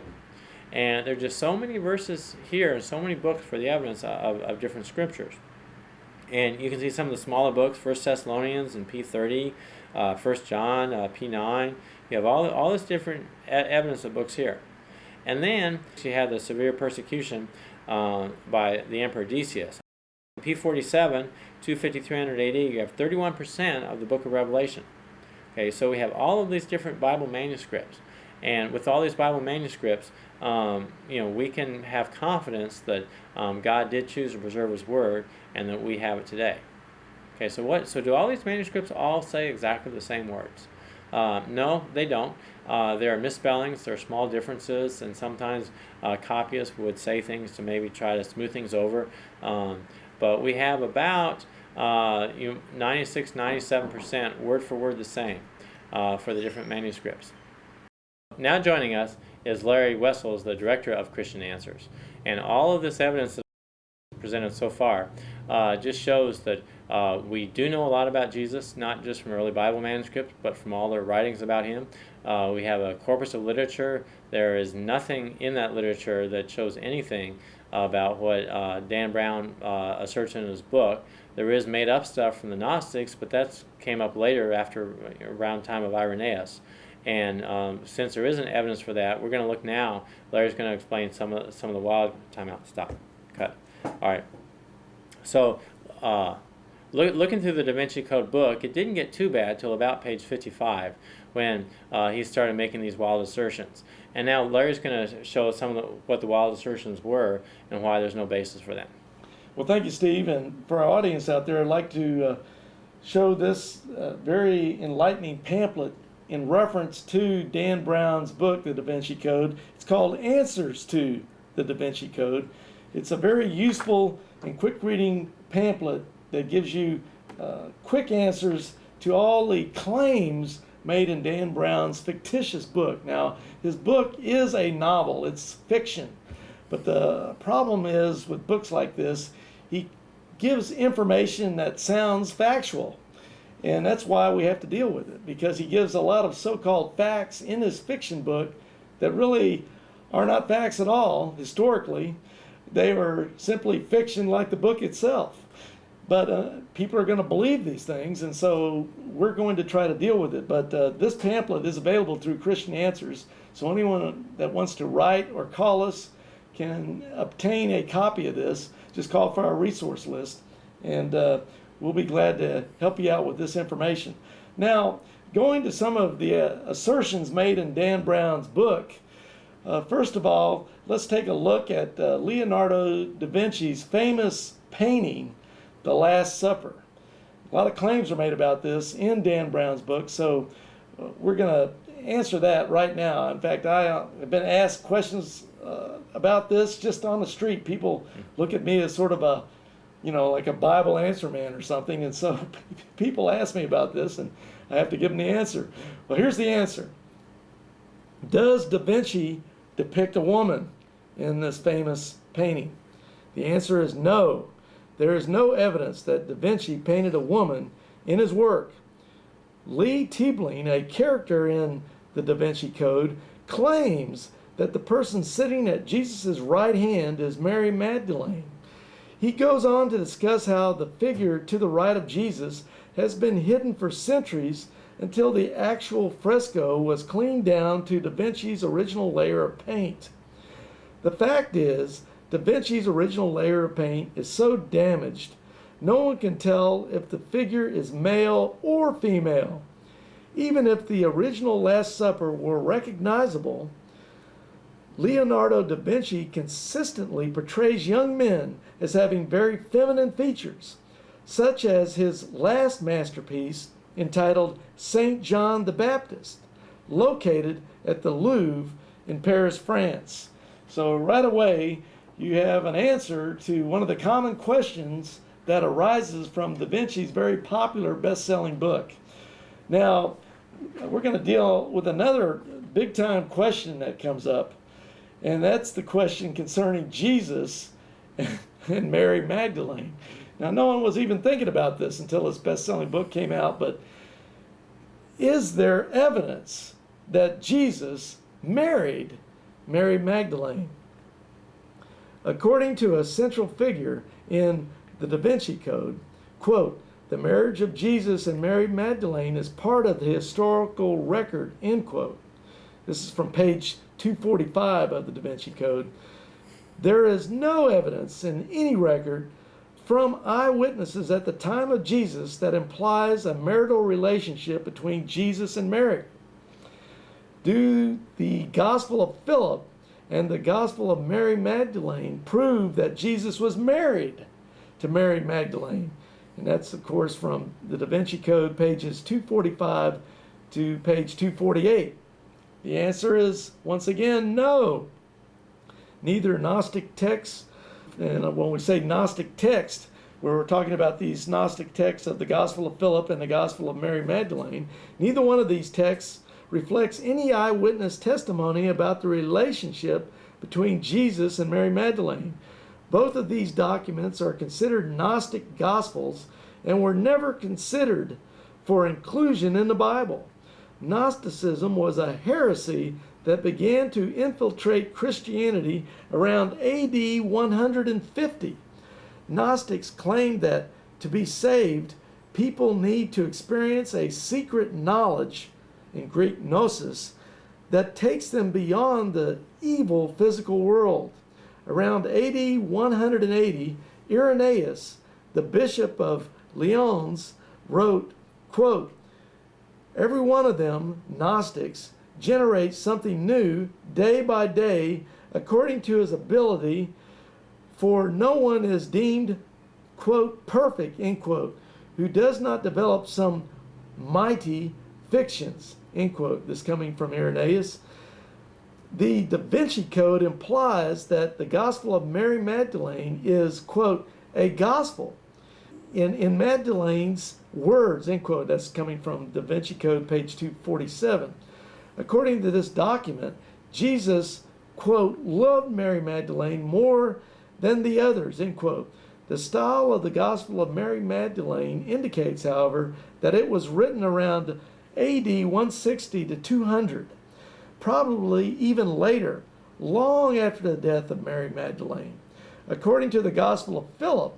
And there are just so many verses here, and so many books for the evidence of different scriptures. And you can see some of the smaller books, 1 Thessalonians and P30, 1 John, P9. You have all this different evidence of books here. And then you have the severe persecution by the Emperor Decius. P47, 250-300 AD, you have 31% of the book of Revelation. Okay, so we have all of these different Bible manuscripts. And with all these Bible manuscripts, we can have confidence that God did choose to preserve His Word, and that we have it today. Okay, so do all these manuscripts all say exactly the same words? No, they don't. There are misspellings, there are small differences, and sometimes copyists would say things to maybe try to smooth things over. But we have about 96, 97% word for word the same for the different manuscripts. Now joining us is Larry Wessels, the director of Christian Answers. And all of this evidence that presented so far just shows that we do know a lot about Jesus, not just from early Bible manuscripts, but from all their writings about Him. We have a corpus of literature. There is nothing in that literature that shows anything about what Dan Brown asserts in his book. There is made-up stuff from the Gnostics, but that came up later, after around time of Irenaeus. And since there isn't evidence for that, we're going to look now. Larry's going to explain some of the wild. Time out. Stop. Cut. All right. So, looking through the Da Vinci Code book, it didn't get too bad till about page 55 when he started making these wild assertions. And now Larry's going to show us what the wild assertions were and why there's no basis for them. Well, thank you, Steve. And for our audience out there, I'd like to show this very enlightening pamphlet in reference to Dan Brown's book, The Da Vinci Code. It's called Answers to the Da Vinci Code. It's a very useful and quick reading pamphlet that gives you quick answers to all the claims made in Dan Brown's fictitious book. Now, his book is a novel, it's fiction. But the problem is with books like this, he gives information that sounds factual. And that's why we have to deal with it, because he gives a lot of so-called facts in his fiction book that really are not facts at all, historically. They were simply fiction like the book itself. But people are going to believe these things, and so we're going to try to deal with it. But this pamphlet is available through Christian Answers, so anyone that wants to write or call us can obtain a copy of this. Just call for our resource list, and we'll be glad to help you out with this information. Now, going to some of the assertions made in Dan Brown's book, first of all, let's take a look at Leonardo da Vinci's famous painting, The Last Supper. A lot of claims are made about this in Dan Brown's book, so we're going to answer that right now. In fact, I have been asked questions about this just on the street. People look at me as sort of a, like a Bible answer man or something, and so people ask me about this, and I have to give them the answer. Well, here's the answer. Does Da Vinci depict a woman in this famous painting? The answer is no. There is no evidence that Da Vinci painted a woman in his work. Lee Tiebling, a character in the Da Vinci Code, claims that the person sitting at Jesus' right hand is Mary Magdalene. He goes on to discuss how the figure to the right of Jesus has been hidden for centuries until the actual fresco was cleaned down to Da Vinci's original layer of paint. The fact is, Da Vinci's original layer of paint is so damaged, no one can tell if the figure is male or female. Even if the original Last Supper were recognizable, Leonardo da Vinci consistently portrays young men as having very feminine features, such as his last masterpiece entitled Saint John the Baptist, located at the Louvre in Paris, France. So right away, you have an answer to one of the common questions that arises from Da Vinci's very popular best-selling book. Now, we're going to deal with another big-time question that comes up, and that's the question concerning Jesus and Mary Magdalene. Now, no one was even thinking about this until this best-selling book came out, but is there evidence that Jesus married Mary Magdalene? According to a central figure in the Da Vinci Code, quote, the marriage of Jesus and Mary Magdalene is part of the historical record, end quote. This is from page 245 of the Da Vinci Code. There is no evidence in any record from eyewitnesses at the time of Jesus that implies a marital relationship between Jesus and Mary. Do the Gospel of Philip and the Gospel of Mary Magdalene prove that Jesus was married to Mary Magdalene? And that's, of course, from the Da Vinci Code, pages 245 to page 248. The answer is, once again, no. Neither Gnostic texts, and when we say Gnostic text, we're talking about these Gnostic texts of the Gospel of Philip and the Gospel of Mary Magdalene, neither one of these texts reflects any eyewitness testimony about the relationship between Jesus and Mary Magdalene. Both of these documents are considered Gnostic Gospels and were never considered for inclusion in the Bible. Gnosticism was a heresy that began to infiltrate Christianity around AD 150. Gnostics claimed that to be saved, people need to experience a secret knowledge, in Greek gnosis, that takes them beyond the evil physical world. Around AD 180, Irenaeus, the bishop of Lyons, wrote, quote, "Every one of them, Gnostics, generates something new day by day according to his ability, for no one is deemed, quote, perfect, end quote, who does not develop some mighty fictions," end quote. This coming from Irenaeus. The Da Vinci Code implies that the Gospel of Mary Magdalene is, quote, a gospel. In Magdalene's words, end quote, that's coming from Da Vinci Code, page 247. According to this document, Jesus, quote, loved Mary Magdalene more than the others, end quote. The style of the Gospel of Mary Magdalene indicates, however, that it was written around AD 160 to 200, probably even later, long after the death of Mary Magdalene. According to the Gospel of Philip,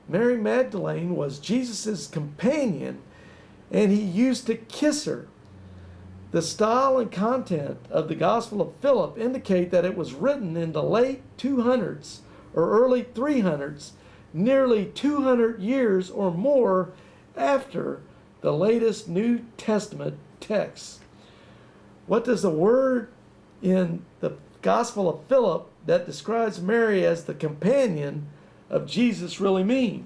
Mary Magdalene was Jesus' companion, and he used to kiss her. The style and content of the Gospel of Philip indicate that it was written in the late 200s or early 300s, nearly 200 years or more after the latest New Testament texts. What does the word in the Gospel of Philip that describes Mary as the companion of Jesus really mean?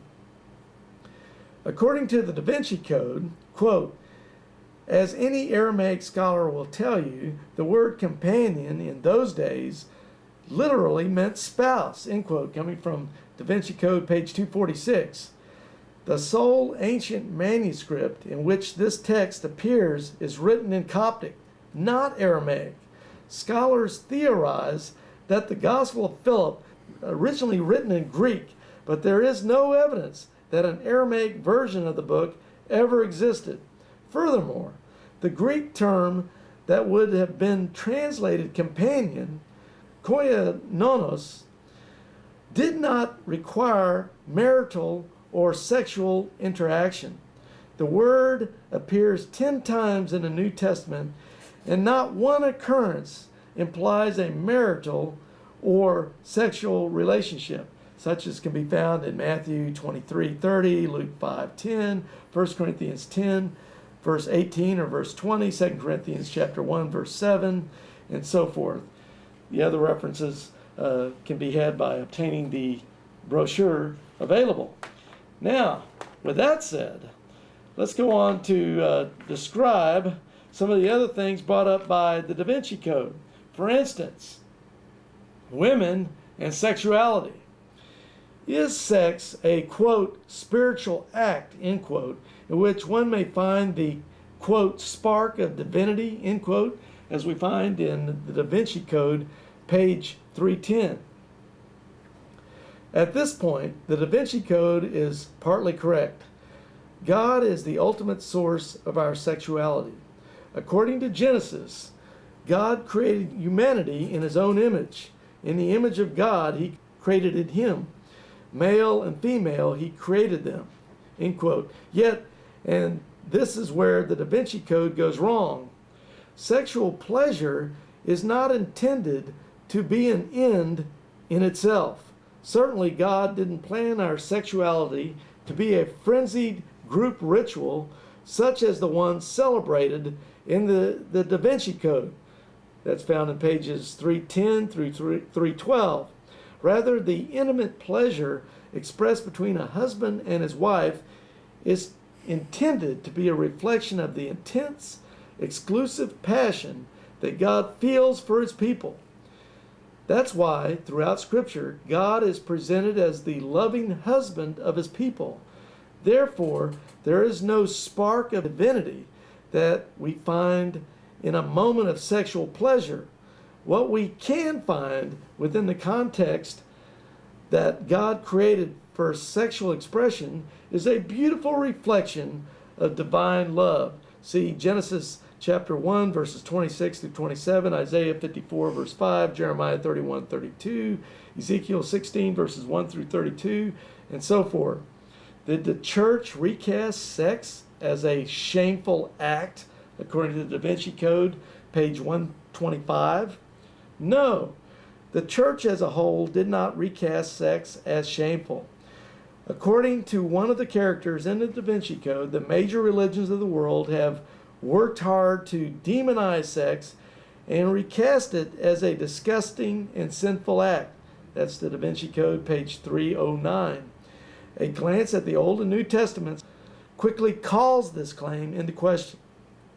According to the Da Vinci Code, quote, as any Aramaic scholar will tell you, the word companion in those days literally meant spouse, end quote, coming from Da Vinci Code, page 246. The sole ancient manuscript in which this text appears is written in Coptic, not Aramaic. Scholars theorize that the Gospel of Philip originally written in Greek, but there is no evidence that an Aramaic version of the book ever existed. Furthermore, the Greek term that would have been translated companion, koinonos, did not require marital or sexual interaction. The word appears 10 times in the New Testament, and not one occurrence implies a marital or sexual relationship, such as can be found in Matthew 23:30, Luke 5:10, 1 Corinthians 10, verse 18 or verse 20, 2 Corinthians chapter 1, verse 7, and so forth. The other references can be had by obtaining the brochure available. Now, with that said, let's go on to describe some of the other things brought up by the Da Vinci Code. For instance, women and sexuality. Is sex a, quote, spiritual act, end quote, in which one may find the, quote, spark of divinity, end quote, as we find in the Da Vinci Code, page 310. At this point, the Da Vinci Code is partly correct. God is the ultimate source of our sexuality. According to Genesis, God created humanity in his own image. In the image of God, he created him. Male and female, he created them, end quote. Yet, and this is where the Da Vinci Code goes wrong, sexual pleasure is not intended to be an end in itself. Certainly, God didn't plan our sexuality to be a frenzied group ritual such as the one celebrated in the Da Vinci Code. That's found in pages 310 through 312. Rather, the intimate pleasure expressed between a husband and his wife is intended to be a reflection of the intense, exclusive passion that God feels for his people. That's why, throughout Scripture, God is presented as the loving husband of his people. Therefore, there is no spark of divinity that we find in a moment of sexual pleasure. What we can find within the context that God created for sexual expression is a beautiful reflection of divine love. See Genesis chapter 1, verses 26 through 27, Isaiah 54, verse 5, Jeremiah 31, 32, Ezekiel 16, verses 1 through 32, and so forth. Did the church recast sex as a shameful act, according to the Da Vinci Code, page 125? No. The church as a whole did not recast sex as shameful. According to one of the characters in the Da Vinci Code, the major religions of the world have worked hard to demonize sex and recast it as a disgusting and sinful act. That's the Da Vinci Code, page 309. A glance at the Old and New Testaments quickly calls this claim into question.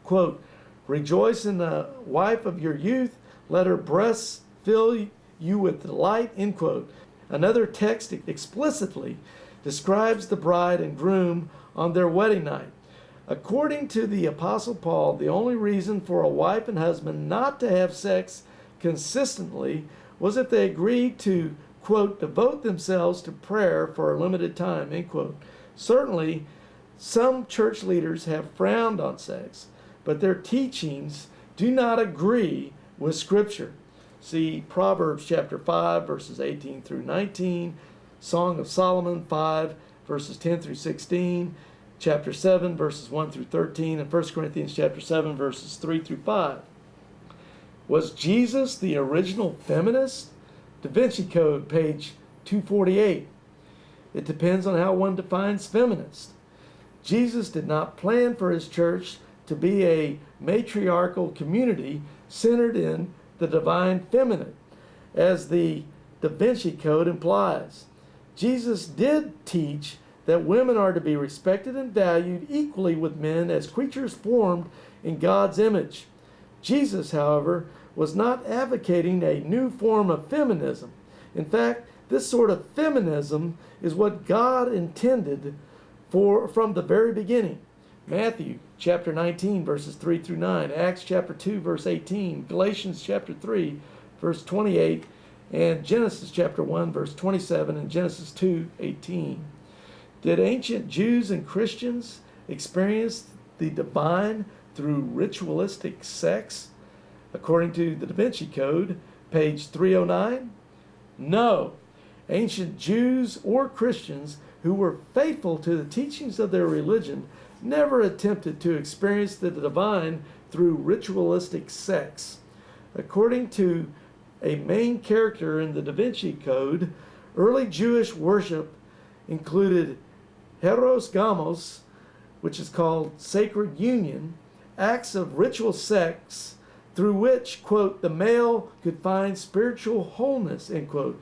Quote, "Rejoice in the wife of your youth, let her breasts fill you with delight," end quote. Another text explicitly describes the bride and groom on their wedding night. According to the Apostle Paul, the only reason for a wife and husband not to have sex consistently was if they agreed to, quote, "devote themselves to prayer for a limited time," end quote. Certainly, some church leaders have frowned on sex, but their teachings do not agree with Scripture. See Proverbs chapter 5, verses 18 through 19, Song of Solomon 5, verses 10 through 16, chapter 7, verses 1 through 13, and 1 Corinthians chapter 7, verses 3 through 5. Was Jesus the original feminist? Da Vinci Code, page 248. It depends on how one defines feminist. Jesus did not plan for his church to be a matriarchal community centered in the divine feminine, as the Da Vinci Code implies. Jesus did teach that women are to be respected and valued equally with men as creatures formed in God's image. Jesus, however, was not advocating a new form of feminism. In fact, this sort of feminism is what God intended from the very beginning. Matthew chapter 19, verses 3 through 9, Acts chapter 2, verse 18, Galatians chapter 3, verse 28, and Genesis chapter 1, verse 27, and Genesis 2, 18. Did ancient Jews and Christians experience the divine through ritualistic sex? According to the Da Vinci Code, page 309? No. Ancient Jews or Christians who were faithful to the teachings of their religion never attempted to experience the divine through ritualistic sex. According to a main character in the Da Vinci Code, early Jewish worship included heros gamos, which is called sacred union, acts of ritual sex through which, quote, the male could find spiritual wholeness, end quote.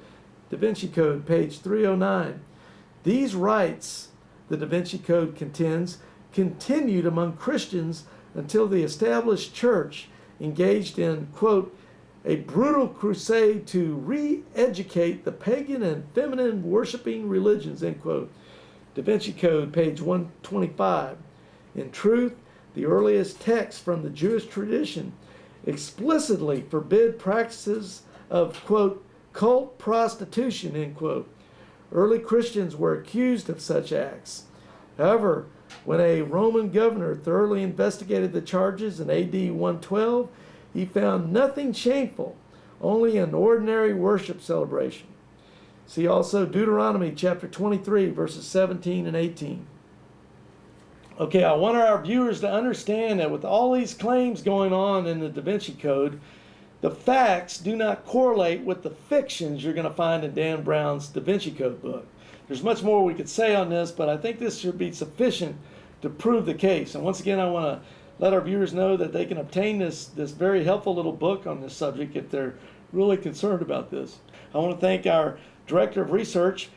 Da Vinci Code, page 309. These rites, the Da Vinci Code contends, continued among Christians until the established church engaged in, quote, a brutal crusade to re-educate the pagan and feminine worshiping religions, end quote. Da Vinci Code, page 125. In truth, the earliest texts from the Jewish tradition explicitly forbid practices of, quote, cult prostitution, end quote. Early Christians were accused of such acts. However, when a Roman governor thoroughly investigated the charges in AD 112, he found nothing shameful, only an ordinary worship celebration. See also Deuteronomy chapter 23, verses 17 and 18. Okay, I want our viewers to understand that with all these claims going on in the Da Vinci Code, the facts do not correlate with the fictions you're going to find in Dan Brown's Da Vinci Code book. There's much more we could say on this, but I think this should be sufficient to prove the case. And once again, I want to let our viewers know that they can obtain this very helpful little book on this subject if they're really concerned about this. I want to thank our Director of Research,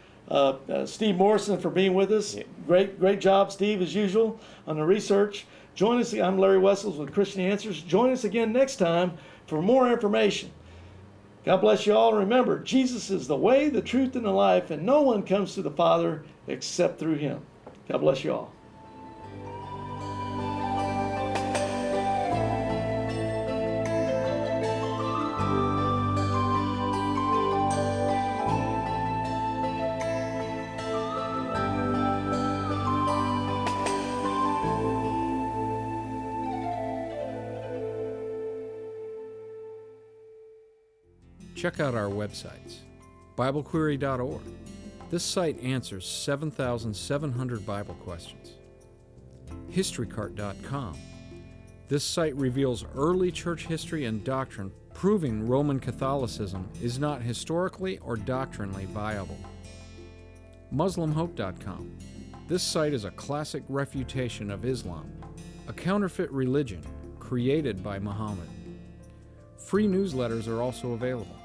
Steve Morrison, for being with us. Yeah. Great job, Steve, as usual, on the research. Join us. I'm Larry Wessels with Christian Answers. Join us again next time for more information. God bless you all. Remember, Jesus is the way, the truth, and the life, and no one comes to the Father except through him. God bless you all. Check out our websites. BibleQuery.org. This site answers 7,700 Bible questions. HistoryCart.com. This site reveals early church history and doctrine, proving Roman Catholicism is not historically or doctrinally viable. MuslimHope.com. This site is a classic refutation of Islam, a counterfeit religion created by Muhammad. Free newsletters are also available.